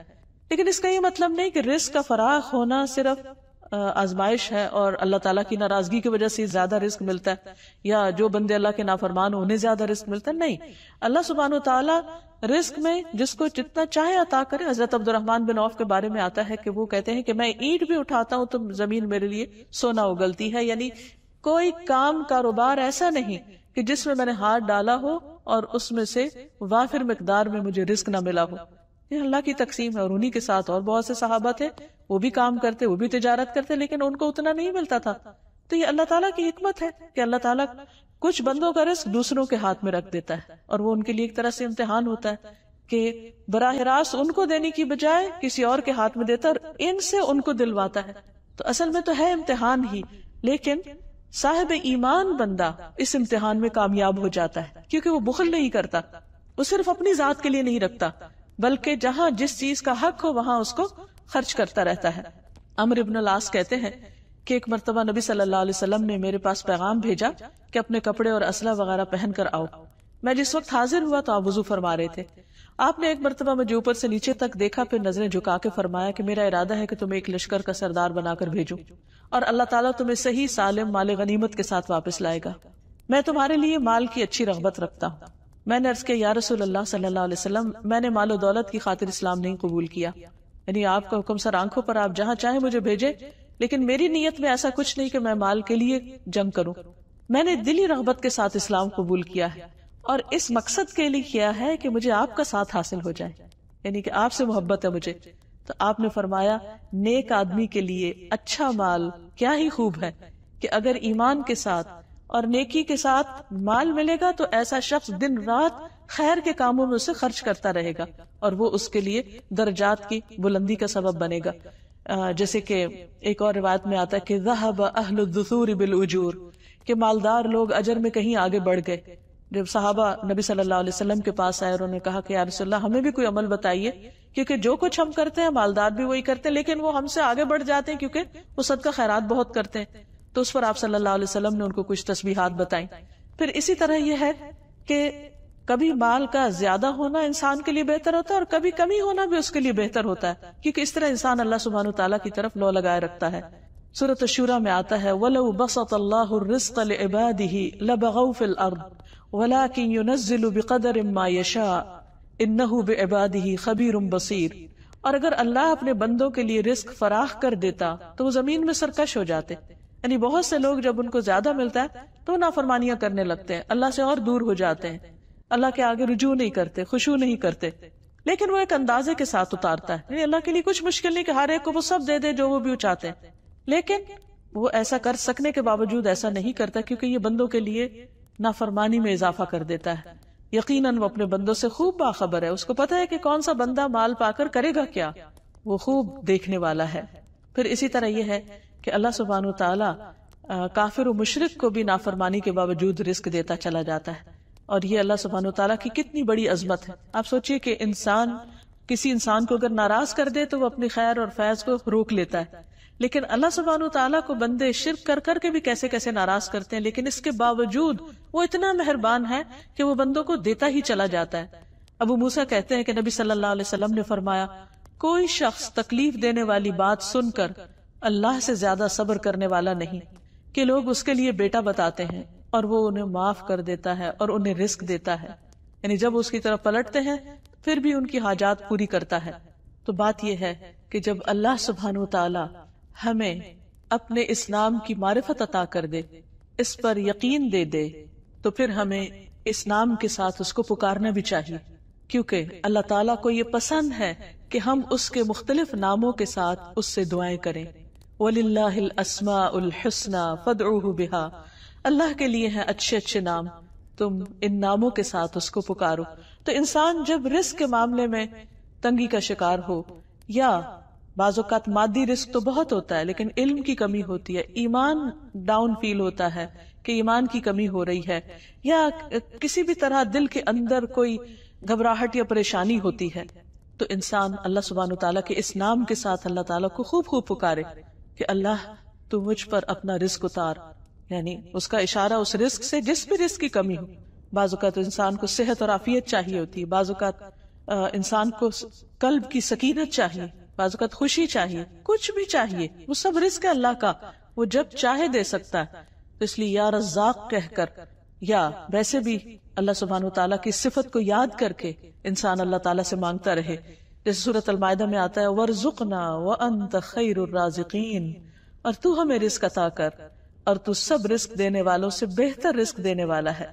لیکن اس کا یہ مطلب نہیں کہ رزق کا فراخ ہونا صرف آزمائش ہے اور اللہ تعالیٰ کی ناراضگی کی وجہ سے زیادہ رزق ملتا ہے، یا جو بندے اللہ کے نافرمان انہیں زیادہ رزق ملتا ہے. نہیں، اللہ سبحانہ وتعالیٰ رزق میں جس کو جتنا چاہے عطا کرے. حضرت عبد الرحمن بن عوف کے بارے میں آتا ہے کہ وہ کہتے ہیں کہ میں اینٹ بھی اٹھاتا ہوں تو زمین میرے لیے سونا اگلتی ہے. یعنی کوئی کام کاروبار ایسا نہیں کہ جس میں نے ہاتھ ڈالا ہو اور اس میں سے وافر مقدار میں مجھے رزق نہ ملا ہو. یہ اللہ کی تقسیم ہے. اور انہی کے ساتھ اور بہت سے صحابہ تھے، وہ بھی کام کرتے، وہ بھی تجارت کرتے، لیکن ان کو اتنا نہیں ملتا تھا. تو یہ اللہ تعالیٰ کی حکمت ہے کہ اللہ تعالیٰ کچھ بندوں کا رزق دوسروں کے ہاتھ میں رکھ دیتا ہے، اور وہ ان کے لیے ایک طرح سے امتحان ہوتا ہے کہ براہ راست ان کو دینے کی بجائے کسی اور کے ہاتھ میں دیتا اور ان سے ان کو دلواتا ہے. تو اصل میں تو ہے امتحان ہی، لیکن صاحب ایمان بندہ اس امتحان میں کامیاب ہو جاتا ہے کیونکہ وہ بخل نہیں کرتا، وہ صرف اپنی ذات کے لیے نہیں رکھتا بلکہ جہاں جس چیز کا حق ہو وہاں اس کو خرچ کرتا رہتا ہے. عمرو بن العاص کہتے ہیں کہ ایک مرتبہ نبی صلی اللہ علیہ وسلم نے میرے پاس پیغام بھیجا کہ اپنے کپڑے اور اسلحہ وغیرہ پہن کر آؤ. میں جس وقت حاضر ہوا تو آپ وضو فرما رہے تھے. آپ نے ایک مرتبہ مجھے اوپر سے نیچے تک دیکھا، پھر نظریں جھکا کے فرمایا کہ میرا ارادہ ہے کہ تمہیں ایک لشکر کا سردار بنا کر بھیجوں، اور اللہ تعالیٰ تمہیں صحیح سالم مال غنیمت کے ساتھ واپس لائے گا. میں تمہارے لیے مال کی اچھی رغبت رکھتا ہوں. میں نے عرض کیا یا رسول اللہ صلی اللہ علیہ وسلم، میں نے مال و دولت کی خاطر اسلام نہیں قبول کیا. یعنی آپ کا حکم سر آنکھوں پر، آپ جہاں چاہیں مجھے بھیجے، لیکن میری نیت میں ایسا کچھ نہیں کہ میں مال کے لیے جنگ کروں. میں نے دلی رغبت کے ساتھ اسلام قبول کیا ہے، اور اس مقصد کے لیے کیا ہے کہ مجھے آپ کا ساتھ حاصل ہو جائے، یعنی کہ آپ سے محبت ہے مجھے. تو آپ نے فرمایا نیک آدمی کے لیے اچھا مال کیا ہی خوب ہے کہ اگر ایمان کے ساتھ اور نیکی کے ساتھ مال ملے گا تو ایسا شخص دن رات خیر کے کاموں میں اسے خرچ کرتا رہے گا، اور وہ اس کے لیے درجات کی بلندی کا سبب بنے گا. جیسے کہ ایک اور روایت میں آتا ہے کہ ذہب اہل الدثور بالاجور، کہ مالدار لوگ اجر میں کہیں آگے بڑھ گئے. جب صحابہ نبی صلی اللہ علیہ وسلم کے پاس آئے اور انہوں نے کہا کہ یا رسول اللہ ہمیں بھی کوئی عمل بتائیے، کیونکہ جو کچھ ہم کرتے ہیں مالدار بھی وہی کرتے ہیں، لیکن وہ ہم سے آگے بڑھ جاتے ہیں کیونکہ وہ صدقہ خیرات بہت کرتے ہیں. تو اس پر آپ صلی اللہ علیہ وسلم نے ان کو کچھ تسبیحات بتائیں. پھر اسی طرح یہ ہے کہ کبھی مال کا زیادہ ہونا انسان کے لیے بہتر ہوتا ہے اور کبھی کمی ہونا بھی اس کے لیے بہتر ہوتا ہے، کیونکہ اس طرح انسان اللہ سبحانہ وتعالیٰ کی طرف لو لگائے رکھتا ہے. سورۃ الشورى میں آتا ہے وَلَوْ بَسَطَ اللَّهُ الرِّزْقَ لِعِبَادِهِ لَبَغَوْا فِي الْأَرْضِ وَلَكِنْ يُنَزِّلُ بِقَدَرٍ مَا يَشَاءُ إِنَّهُ بِعِبَادِهِ خَبِيرٌ بَصِيرٌ. اور اگر اللہ اپنے بندوں کے لیے رزق فراخ کر دیتا تو وہ زمین میں سرکش ہو جاتے. یعنی بہت سے لوگ جب ان کو زیادہ ملتا ہے تو نافرمانیاں کرنے لگتے ہیں، اللہ سے اور دور ہو جاتے ہیں، اللہ کے آگے رجوع نہیں کرتے، خشوع نہیں کرتے. لیکن وہ ایک اندازے کے ساتھ اتارتا ہے، یعنی اللہ کے لیے کچھ مشکل نہیں کہ ہر ایک کو وہ سب دے دے جو وہ بھی چاہتے ہیں. لیکن وہ ایسا کر سکنے کے باوجود ایسا نہیں کرتا کیونکہ یہ بندوں کے لیے نافرمانی میں اضافہ کر دیتا ہے. یقیناً وہ اپنے بندوں سے خوب باخبر ہے، اس کو پتا ہے کہ کون سا بندہ مال پا کر کرے گا کیا، وہ خوب دیکھنے والا ہے. پھر اسی طرح یہ ہے کہ اللہ سبحانہ وتعالی کافر و مشرک کو بھی نافرمانی کے باوجود رزق دیتا چلا جاتا ہے، اور یہ اللہ سبحانہ وتعالی کی کتنی بڑی عظمت ہے. آپ سوچئے کہ کسی انسان کو اگر ناراض کر دے تو وہ اپنی خیر اور فیض کو روک لیتا ہے، لیکن اللہ سبحانہ وتعالی کو بندے شرک کر کر کے بھی کیسے کیسے ناراض کرتے ہیں، لیکن اس کے باوجود وہ اتنا مہربان ہے کہ وہ بندوں کو دیتا ہی چلا جاتا ہے. ابو موسیٰ کہتے ہیں کہ نبی صلی اللہ علیہ وسلم نے فرمایا کوئی شخص تکلیف دینے والی بات سن کر اللہ سے زیادہ صبر کرنے والا نہیں کہ لوگ اس کے لیے بیٹا بتاتے ہیں اور وہ انہیں معاف کر دیتا ہے اور انہیں رزق دیتا ہے. یعنی جب اس کی طرف پلٹتے ہیں پھر بھی ان کی حاجات پوری کرتا ہے. تو بات یہ ہے کہ جب اللہ سبحانہ وتعالی ہمیں اپنے اسلام کی معرفت عطا کر دے، اس پر یقین دے دے، تو پھر ہمیں اس نام کے ساتھ اس کو پکارنا بھی چاہیے، کیونکہ اللہ تعالیٰ کو یہ پسند ہے کہ ہم اس کے مختلف ناموں کے ساتھ اس سے دعائیں کریں. وَلِلَّهِ الْأَسْمَاءُ الْحُسْنَى فَادْعُوهُ بِهَا، اللہ کے لیے ہیں اچھے اچھے نام، تم ان ناموں کے ساتھ اس کو پکارو. تو انسان جب رزق کے معاملے میں تنگی کا شکار ہو یا بعض اوقات مادی رزق تو بہت ہوتا ہے لیکن علم کی کمی ہوتی ہے، ایمان ڈاؤن فیل ہوتا ہے کہ ایمان کی کمی ہو رہی ہے، یا کسی بھی طرح دل کے اندر کوئی گھبراہٹ یا پریشانی ہوتی ہے، تو انسان اللہ سبحانہ وتعالیٰ کے اس نام کے ساتھ اللہ تعالیٰ کو خوب خوب پکارے کہ اللہ تو مجھ پر اپنا رزق اتار، یعنی اس کا اشارہ اس رزق سے جس بھی رزق کی کمی ہو۔ بعض اوقات انسان کو صحت اور عافیت چاہیے ہوتی ہے، بعض اوقات انسان کو قلب کی سکینت چاہیے، بعض اوقات خوشی چاہیے، کچھ بھی چاہیے، وہ سب رزق ہے اللہ کا، وہ جب چاہے دے سکتا ہے۔ تو اس لیے یا رزاق کہہ کر یا ویسے بھی اللہ سبحانہ وتعالیٰ کی صفت کو یاد کر کے انسان اللہ تعالیٰ سے مانگتا رہے، جیسے سورۃ المائدہ میں آتا ہے وَارْزُقْنَا وَأَنْتَ خَيْرُ الرَّازِقِينَ، اور تو ہمیں رزق عطا کر اور تو سب رزق دینے والوں سے بہتر رزق دینے والا ہے۔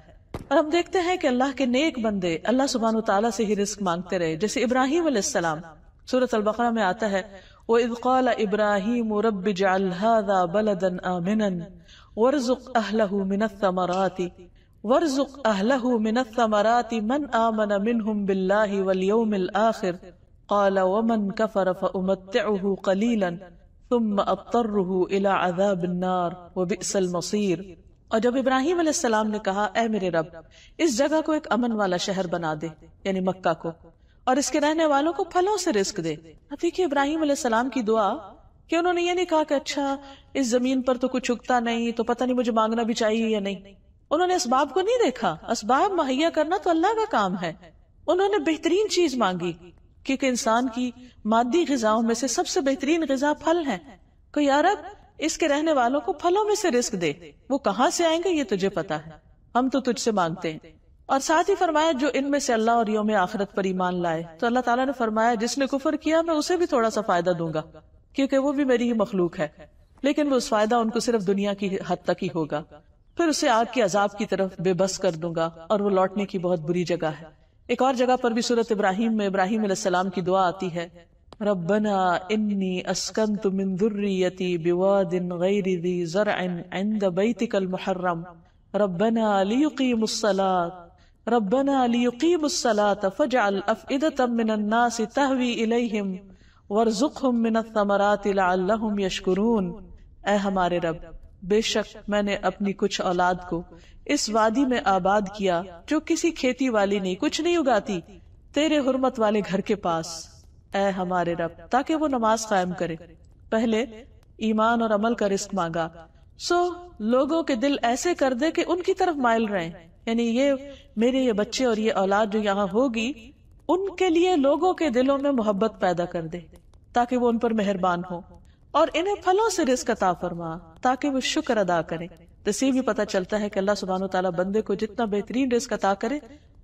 اور ہم دیکھتے ہیں کہ اللہ کے نیک بندے اللہ سبحانہ وتعالیٰ سے ہی رزق مانگتے رہے، جیسے ابراہیم علیہ السلام، سورۃ البقرہ میں آتا ہے وَإِذْ قَالَ إِبْرَاهِيمُ رَبِّ اجْعَلْ هَذَا بَلَدًا آمِنًا وَارْزُقْ أَهْلَهُ مِنَ الثَّمَرَاتِ مَنْ آمَنَ مِنْهُمْ بِاللَّهِ وَالْيَوْمِ الْآخِرِ قَالَ وَمَنْ كَفَرَ فَأُمَتِّعُهُ قَلِيلًا ثُمَّ أَضْطَرُّهُ إِلَى عَذَابِ النَّارِ وَبِئْسَ الْمَصِيرُ۔ اور جب ابراہیم علیہ السلام نے کہا اے میرے رب اس جگہ کو ایک امن والا شہر بنا دے، یعنی مکہ کو، اور اس کے رہنے والوں کو پھلوں سے رزق دے۔ اب دیکھیے ابراہیم علیہ السلام کی دعا کہ انہوں نے یہ نہیں کہا کہ اچھا اس زمین پر تو کچھ اگتا نہیں تو پتہ نہیں مجھے مانگنا بھی چاہیے یا نہیں، انہوں نے اسباب کو نہیں دیکھا، اسباب مہیا کرنا تو اللہ کا کام ہے، انہوں نے بہترین چیز مانگی، کیونکہ انسان کی مادی غذاؤں میں سے سب سے بہترین غذا پھل ہے، کہ یا رب اس کے رہنے والوں کو پھلوں میں سے رزق دے، وہ کہاں سے آئیں گے یہ تجھے پتا ہے، ہم تو تجھ سے مانگتے ہیں۔ اور ساتھ ہی فرمایا جو ان میں سے اللہ اور یوم آخرت پر ایمان لائے، تو اللہ تعالیٰ نے فرمایا جس نے کفر کیا میں اسے بھی تھوڑا سا فائدہ دوں گا، کیونکہ وہ بھی میری ہی مخلوق ہے، لیکن وہ اس فائدہ ان کو صرف دنیا کی حد تک ہی ہوگا، پھر اسے آگ کے عذاب کی طرف بے بس کر دوں گا اور وہ لوٹنے کی بہت بری جگہ ہے۔ ایک اور جگہ پر بھی سورۃ ابراہیم میں ابراہیم علیہ السلام کی دعا آتی ہے ربنا انی اسکنت من ذریتی بواد غیر ذی زرع عند بیتک المحرم ربنا لیقیموا الصلاة فاجعل افئدة من الناس تہوی الیہم وارزقہم من الثمرات لعلہم یشکرون۔ اے ہمارے رب بے شک میں نے اپنی کچھ اولاد کو اس وادی میں آباد کیا جو کسی کھیتی والی نہیں، کچھ نہیں اگاتی، تیرے حرمت والے گھر کے پاس، اے ہمارے رب، تاکہ وہ نماز قائم کرے۔ پہلے ایمان اور عمل کا رزق مانگا، لوگوں کے دل ایسے کر دے کہ ان کی طرف مائل رہیں، یعنی میرے یہ بچے اور یہ اولاد جو یہاں ہوگی ان کے لیے لوگوں کے دلوں میں محبت پیدا کر دے تاکہ وہ ان پر مہربان ہو، اور انہیں پھلوں سے رزق عطا فرما تاکہ وہ شکر ادا کریں۔ اس سے بھی پتہ چلتا ہے کہ اللہ سبحانہ وتعالیٰ بندے کو جتنا بہترین رزق عطا کرے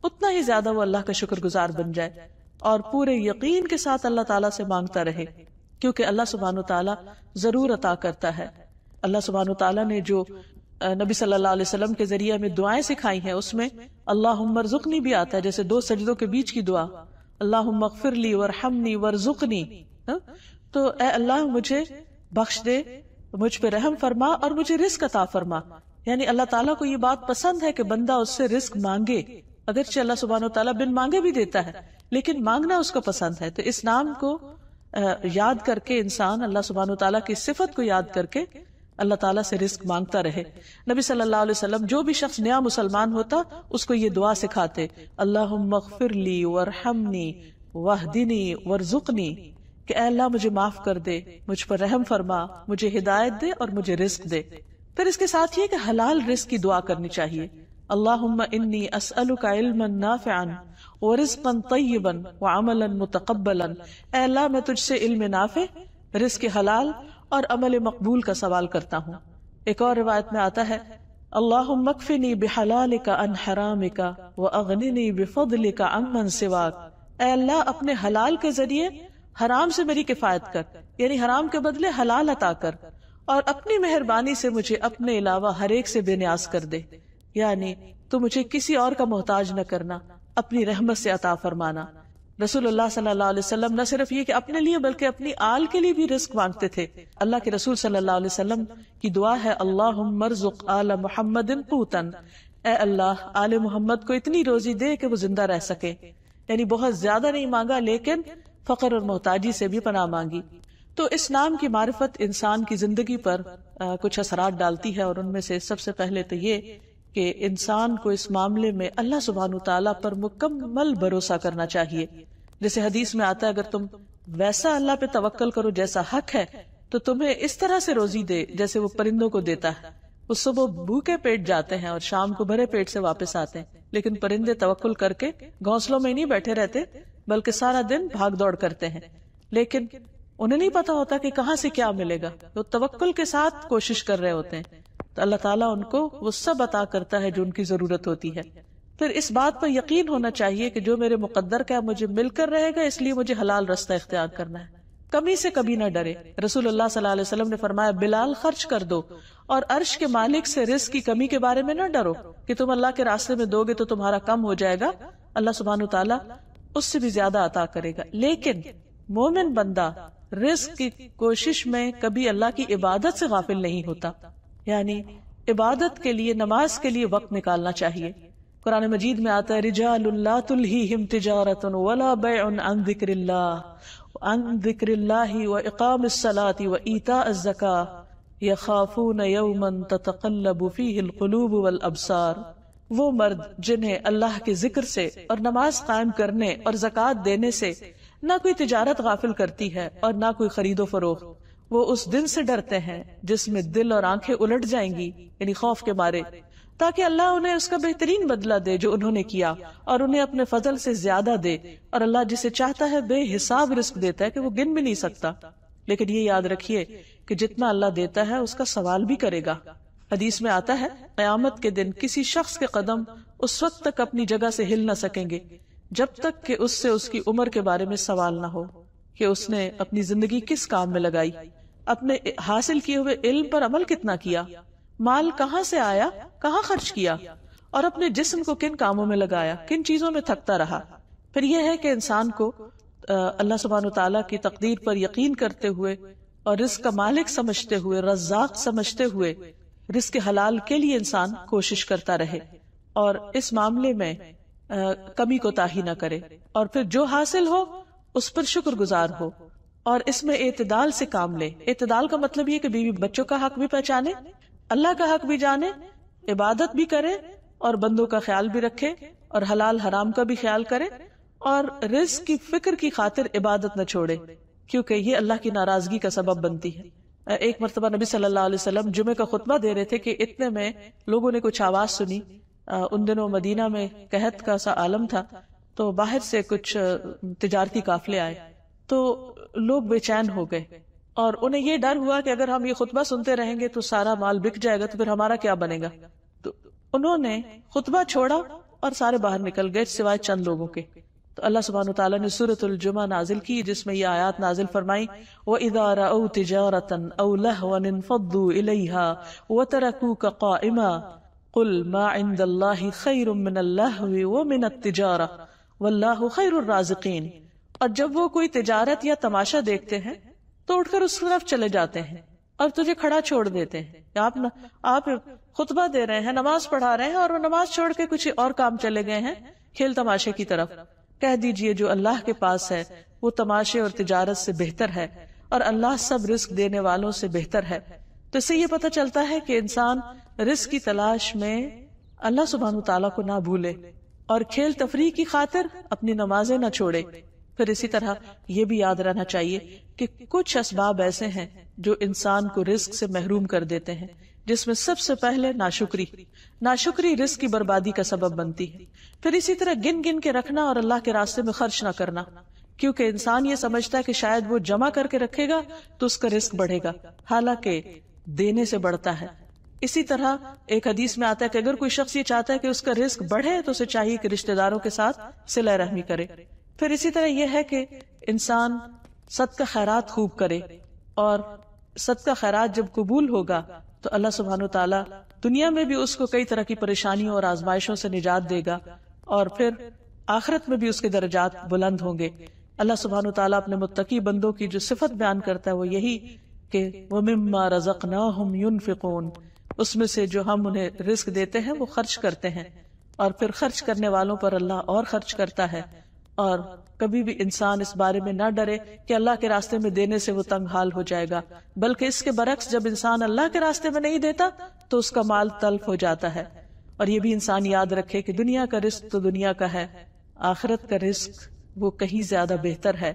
اتنا ہی زیادہ وہ اللہ کا شکر گزار بن جائے اور پورے یقین کے ساتھ اللہ تعالیٰ سے مانگتا رہے، کیونکہ اللہ سبحانہ وتعالیٰ ضرور عطا کرتا ہے۔ اللہ سبحانہ وتعالیٰ نے جو نبی صلی اللہ علیہ وسلم کے ذریعے ہمیں دعائیں سکھائی ہیں اس میں اللہم ارزقنی بھی آتا ہے، جیسے دو سجدوں کے بیچ کی دعا اللہم اغفر لی وارحمنی وارزقنی، تو اے اللہ مجھے بخش دے، مجھ پہ رحم فرما اور مجھے رزق عطا فرما۔ یعنی اللہ تعالیٰ کو یہ بات پسند ہے کہ بندہ اس سے رزق مانگے، اگرچہ اللہ سبحانہ وتعالیٰ بن مانگے بھی دیتا ہے لیکن مانگنا اس کو پسند ہے۔ تو اس نام کو یاد کر کے انسان اللہ سبحانہ وتعالیٰ کی صفت کو یاد کر کے اللہ تعالیٰ سے رزق مانگتا رہے۔ نبی صلی اللہ علیہ وسلم جو بھی شخص نیا مسلمان ہوتا اس کو یہ دعا سکھاتے اللہم اغفر لی وارحمنی واہدنی وارزقنی، کہ اے اللہ مجھے معاف کر دے، مجھ پر رحم فرما، مجھے ہدایت دے اور مجھے رزق دے۔ پھر اس کے ساتھ یہ کہ حلال رزق کی دعا کرنی چاہیے، اللہم انی اسألک علما نافعا ورزقا طیبا وعملا متقبلا، اے اللہ میں تجھ سے علم نافع، رزق حلال اور عمل مقبول کا سوال کرتا ہوں۔ ایک اور روایت میں آتا ہے اللہم اکفنی بحلالک عن حرامک واغننی بفضلک عمن سواک، اے اللہ اپنے حلال کے ذریعے حرام سے میری کفایت کر، یعنی حرام کے بدلے حلال عطا کر، اور اپنی مہربانی سے مجھے اپنے علاوہ ہر ایک سے بے نیاز کر دے، یعنی تو مجھے کسی اور کا محتاج نہ کرنا، اپنی رحمت سے عطا فرمانا۔ رسول اللہ صلی اللہ علیہ وسلم نہ صرف یہ کہ اپنے لیے بلکہ اپنی آل کے لیے بھی رزق مانگتے تھے۔ اللہ کے رسول صلی اللہ علیہ وسلم کی دعا ہے اللہم ارزق آل محمد قوتا، اے اللہ آل محمد کو اتنی روزی دے کہ وہ زندہ رہ سکے، یعنی بہت زیادہ نہیں مانگا لیکن فقر اور محتاجی سے بھی پناہ مانگی۔ تو اس نام کی معرفت انسان کی زندگی پر کچھ اثرات ڈالتی ہے، اور ان میں سے سب سے پہلے تو یہ کہ انسان کو اس معاملے میں اللہ سبحانہ تعالیٰ پر مکمل بھروسہ کرنا چاہیے. جیسے حدیث میں آتا ہے اگر تم ویسا اللہ پہ توکل کرو جیسا حق ہے تو تمہیں اس طرح سے روزی دے جیسے وہ پرندوں کو دیتا ہے. وہ صبح بھوکے پیٹ جاتے ہیں اور شام کو بھرے پیٹ سے واپس آتے ہیں، لیکن پرندے توکل کر کے گھونسلوں میں نہیں بیٹھے رہتے بلکہ سارا دن بھاگ دوڑ کرتے ہیں، لیکن انہیں نہیں پتا ہوتا کہ کہاں سے کیا ملے گا. وہ توکل کے ساتھ کوشش کر رہے ہوتے ہیں تو اللہ تعالیٰ ان کو وہ سب عطا کرتا ہے جو ان کی ضرورت ہوتی ہے. پھر اس بات پر یقین ہونا چاہیے کہ جو میرے مقدر کا مجھے مل کر رہے گا، اس لیے مجھے حلال رستہ اختیار کرنا ہے. کمی سے کبھی نہ ڈرے. رسول اللہ صلی اللہ علیہ وسلم نے فرمایا بلال خرچ کر دو، اور عرش کے مالک سے رزق کی کمی کے بارے میں نہ ڈرو کہ تم اللہ کے راستے میں دو گے تو تمہارا کم ہو جائے گا. اللہ سبحانہ تعالیٰ اس سے بھی زیادہ عطا کرے گا. لیکن مومن بندہ رزق کی کوشش میں کبھی اللہ کی عبادت سے غافل نہیں ہوتا، یعنی عبادت کے لیے، نماز کے لیے وقت نکالنا چاہیے. قرآن مجید میں آتا ہے رجال لا تلہیہم تجارت ولا بیع عن ذکر اللہ واقام الصلاۃ وایتاء الزکاۃ یخافون یوما تتقلب فیہ القلوب والابصار. وہ مرد جنہیں اللہ کے ذکر سے اور نماز قائم کرنے اور زکوٰۃ دینے سے نہ کوئی تجارت غافل کرتی ہے اور نہ کوئی خرید و فروخت، وہ اس دن سے ڈرتے ہیں جس میں دل اور آنکھیں الٹ جائیں گی، یعنی خوف کے مارے، تاکہ اللہ انہیں اس کا بہترین بدلہ دے جو انہوں نے کیا، اور انہیں اپنے فضل سے زیادہ دے. اور اللہ جسے چاہتا ہے بے حساب رزق دیتا ہے کہ وہ گن بھی نہیں سکتا. لیکن یہ یاد رکھیے کہ جتنا اللہ دیتا ہے اس کا سوال بھی کرے گا. حدیث میں آتا ہے قیامت کے دن کسی شخص کے قدم اس وقت تک اپنی جگہ سے ہل نہ سکیں گے جب تک کہ اس سے اس کی عمر کے بارے میں سوال نہ ہو کہ اس نے اپنی زندگی کس کام میں لگائی، اپنے حاصل کیے ہوئے علم پر عمل کتنا کیا، مال کہاں سے آیا، کہاں خرچ کیا، اور اپنے جسم کو کن کاموں میں لگایا، کن چیزوں میں تھکتا رہا. پھر یہ ہے کہ انسان کو اللہ سبحانہ تعالیٰ کی تقدیر پر یقین کرتے ہوئے اور رزق کا مالک سمجھتے ہوئے، رزاق سمجھتے ہوئے رزق حلال کے لیے انسان کوشش کرتا رہے اور اس معاملے میں کمی کوتاہی نہ کرے، اور پھر جو حاصل ہو اس پر شکر گزار ہو اور اس میں اعتدال سے کام لے. اعتدال کا مطلب یہ کہ بیوی بچوں کا حق بھی پہچانے، اللہ کا حق بھی جانے، عبادت بھی کرے اور بندوں کا خیال بھی رکھے اور حلال حرام کا بھی خیال کرے، اور رزق کی فکر کی خاطر عبادت نہ چھوڑے کیونکہ یہ اللہ کی ناراضگی کا سبب بنتی ہے. ایک مرتبہ نبی صلی اللہ علیہ وسلم جمعے کا خطبہ دے رہے تھے کہ اتنے میں لوگوں نے کچھ آواز سنی. ان دنوں مدینہ میں قحط کا سا عالم تھا، تو باہر سے کچھ تجارتی قافلے آئے تو لوگ بے چین ہو گئے اور انہیں یہ ڈر ہوا کہ اگر ہم یہ خطبہ سنتے رہیں گے تو سارا مال بک جائے گا تو پھر ہمارا کیا بنے گا. تو انہوں نے خطبہ چھوڑا اور سارے باہر نکل گئے سوائے چند لوگوں کے. تو اللہ سبحانہ وتعالیٰ نے سورۃ الجمعہ نازل کی جس میں یہ آیات نازل فرمائی وَإِذَا رَأَوْا تِجَارَةً أَوْ لَهْوًا انفضوا إِلَيْهَا وَتَرَكُوكَ قَائِمًا قُلْ مَا عِندَ اللَّهِ خَيْرٌ مِّنَ اللَّهْوِ وَمِنَ التِّجَارَةِ وَاللَّهُ خَيْرُ الرَّازِقِينَ. اور جب وہ کوئی تجارت یا تماشا دیکھتے ہیں تو اٹھ کر اس طرف چلے جاتے ہیں اور تجھے کھڑا چھوڑ دیتے ہیں. آپ خطبہ دے رہے ہیں، نماز پڑھا رہے ہیں اور وہ نماز چھوڑ کے کچھ اور کام چلے گئے ہیں کھیل تماشے کی طرف. کہہ دیجئے جو اللہ کے پاس ہے وہ تماشے اور تجارت سے بہتر ہے اور اللہ سب رزق دینے والوں سے بہتر ہے. تو اس سے یہ پتہ چلتا ہے کہ انسان رزق کی تلاش میں اللہ سبحانہ تعالیٰ کو نہ بھولے اور کھیل تفریح کی خاطر اپنی نمازیں نہ چھوڑے. پھر اسی طرح یہ بھی یاد رہنا چاہیے کہ کچھ اسباب ایسے ہیں جو انسان کو رزق سے محروم کر دیتے ہیں، جس میں سب سے پہلے ناشکری رزق کی بربادی کا سبب بنتی ہے. پھر اسی طرح گن گن کے رکھنا اور اللہ کے راستے میں خرچ نہ کرنا، کیونکہ انسان یہ سمجھتا ہے کہ شاید وہ جمع کر کے رکھے گا تو اس کا رزق بڑھے گا، حالانکہ دینے سے بڑھتا ہے. اسی طرح ایک حدیث میں آتا ہے کہ اگر کوئی شخص یہ چاہتا ہے کہ اس کا رزق بڑھے تو اسے چاہیے کہ رشتہ داروں کے ساتھ صلہ رحمی کرے. پھر اسی طرح یہ ہے کہ انسان صدقہ خیرات خوب کرے، اور صدقہ خیرات جب قبول ہوگا تو اللہ سبحانہ وتعالیٰ دنیا میں بھی اس کو کئی طرح کی پریشانیوں اور آزمائشوں سے نجات دے گا، اور پھر آخرت میں بھی اس کے درجات بلند ہوں گے. اللہ سبحانہ وتعالیٰ اپنے متقی بندوں کی جو صفت بیان کرتا ہے وہ یہی کہ وَمِمَّا رَزَقْنَاهُمْ يُنْفِقُونَ، اس میں سے جو ہم انہیں رزق دیتے ہیں وہ خرچ کرتے ہیں، اور پھر خرچ کرنے والوں پر اللہ اور خرچ کرتا ہے اور کبھی بھی انسان اس بارے میں نہ ڈرے کہ اللہ کے راستے میں دینے سے وہ تنگ حال ہو جائے گا، بلکہ اس کے برعکس جب انسان اللہ کے راستے میں نہیں دیتا تو اس کا مال تلف ہو جاتا ہے۔ اور یہ بھی انسان یاد رکھے کہ دنیا کا رزق تو دنیا کا ہے، آخرت کا رزق وہ کہیں زیادہ بہتر ہے،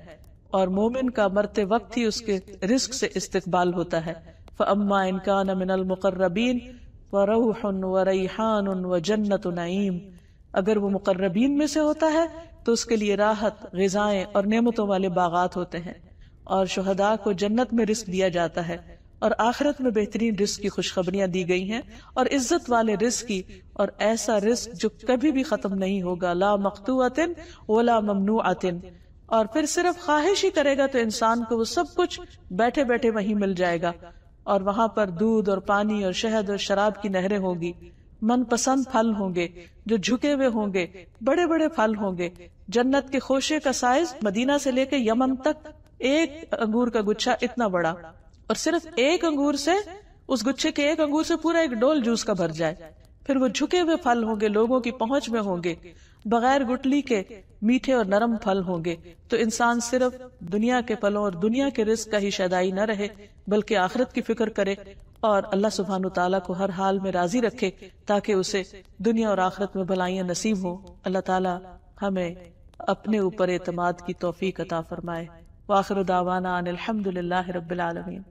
اور مومن کا مرتے وقت ہی اس کے رزق سے استقبال ہوتا ہے۔ فَأَمَّا إِن كَانَ مِنَ الْمُقَرَّبِينَ فَرَوْحٌ وَرَيْحَانٌ وَجَنَّتُ نَعِيمٍ، اگر وہ مقربین میں سے ہوتا ہے تو اس کے لیے راحت، غذائیں اور نعمتوں والے باغات ہوتے ہیں، اور شہداء کو جنت میں رزق دیا جاتا ہے، اور آخرت میں بہترین رزق کی خوشخبریاں دی گئی ہیں، اور عزت والے رزق کی، اور ایسا رزق جو کبھی بھی ختم نہیں ہوگا، لا مقطوعۃ ولا ممنوعۃ، اور پھر صرف خواہش ہی کرے گا تو انسان کو وہ سب کچھ بیٹھے بیٹھے وہیں مل جائے گا، اور وہاں پر دودھ اور پانی اور شہد اور شراب کی نہریں ہوگی، من پسند پھل ہوں گے جو جھکے ہوئے ہوں گے، بڑے بڑے پھل ہوں گے، جنت کے خوشے کا سائز مدینہ سے لے کے یمن تک ایک انگور کا گچھا اتنا بڑا، اور صرف ایک انگور سے، اس گچھے کے ایک انگور سے پورا ایک ڈول جوس کا بھر جائے۔ پھر وہ جھکے ہوئے پھل ہوں گے، لوگوں کی پہنچ میں ہوں گے، بغیر گٹلی کے میٹھے اور نرم پھل ہوں گے۔ تو انسان صرف دنیا کے پھلوں اور دنیا کے رزق کا ہی شیدائی نہ رہے، بلکہ آخرت کی فکر کرے، اور اللہ سبحانہ تعالیٰ کو ہر حال میں راضی رکھے تاکہ اسے دنیا اور آخرت میں بھلائیاں نصیب ہوں۔ اللہ تعالیٰ ہمیں اپنے اوپر اعتماد کی توفیق عطا فرمائے۔ وآخر دعوانا ان الحمد للہ رب العالمین۔